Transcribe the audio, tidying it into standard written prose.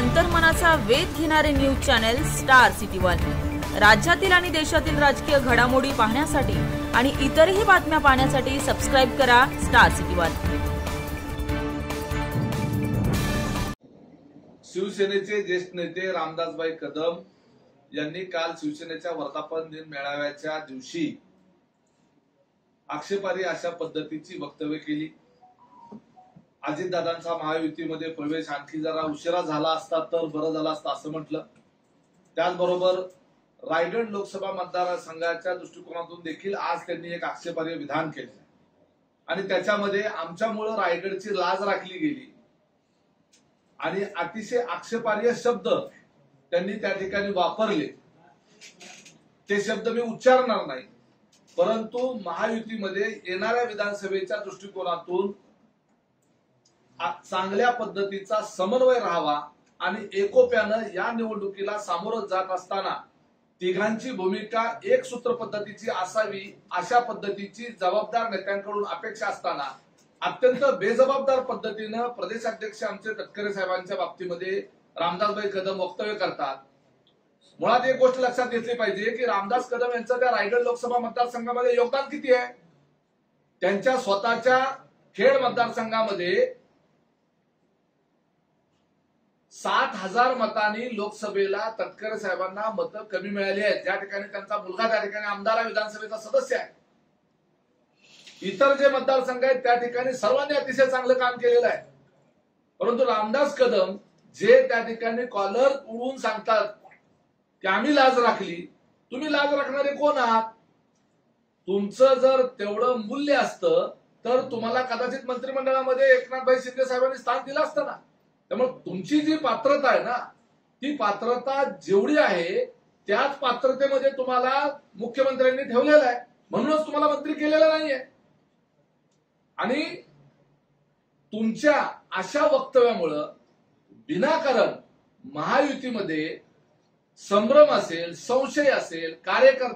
अंतर्मनाचा वेध घेणारे news channel star city one. राज्यातील आणि देशातील राजकीय घडामोडी पाहण्यासाठी आणि इतरही बातम्या पाहण्यासाठी सबस्क्राइब करा स्टार सिटी वन। शिवसेनेचे ज्येष्ठ नेते रामदासभाई कदम यांनी काल शिवसेनेच्या वर्धापन दिन मेळाव्याच्या दिवशी आक्षेपार्ह अशा पद्धतीची वक्तव्य केली। अजितदादांचा महायुतीमध्ये प्रवेश आणखी जरा उशिरा झाला असता तर बरं झालं असतं असं म्हटलं। त्याचबरोबर रायगड लोकसभा मतदारसंघाच्या दृष्टिकोनातून देखील आज त्यांनी एक आक्षेपार्ह विधान केले आणि त्याच्यामध्ये आमच्यामुळे रायगडची लाज राखली गेली आणि अतिशय आक्षेपार्ह शब्द त्यांनी त्या ठिकाणी वापरले। ते शब्द मी उच्चारणार नाही, परंतु महायुतीमध्ये येणाऱ्या विधानसभेच्या दृष्टिकोनातून चांगल्या पद्धतीचा समन्वय राहावा आणि एकोप्यानं या निवडणुकीला सामोरं जात असताना तिघांची भूमिका एक सूत्र पद्धतीची असावी अशा पद्धतीची जबाबदार नेत्यांकडून अपेक्षा असताना अत्यंत बेजबाबदार पद्धतीनं प्रदेशाध्यक्ष आमचे तटकरे साहेबांच्या बाबतीमध्ये रामदासभाई कदम वक्तव्य करतात। मुळात एक गोष्ट लक्षात घेतली पाहिजे की रामदास कदम यांचं त्या रायगड लोकसभा मतदारसंघामध्ये योगदान किती आहे। त्यांच्या स्वतःच्या खेड मतदारसंघामध्ये 60,000 मतांनी लोकसभेला तटकरे साहेबांना मतं कमी मिळाली आहेत, ज्या ठिकाणी त्यांचा मुलगा त्या ठिकाणी आमदार विधानसभेचा सदस्य आहे। इतर जे मतदारसंघ आहेत त्या ठिकाणी सर्वांनी अतिशय चांगलं काम केलेलं आहे, परंतु रामदास कदम जे त्या ठिकाणी कॉलर उडवून सांगतात की आम्ही लाज राखली, तुम्ही लाज राखणारे कोण आहात? तुमचं जर तेवढं मूल्य असतं तर तुम्हाला कदाचित मंत्रिमंडळामध्ये एकनाथभाई शिंदे साहेबांनी स्थान दिलं असतं ना। त्यामुळे तुमची जी पात्रता आहे ना, ती पात्रता जेवढी आहे त्याच पात्रतेमध्ये तुम्हाला मुख्यमंत्र्यांनी ठेवलेलं आहे, म्हणूनच तुम्हाला मंत्री केलेलं नाहीये। आणि तुमच्या अशा वक्तव्यामुळे विनाकारण महायुतीमध्ये संभ्रम असेल, संशय असेल, कार्यकर्ते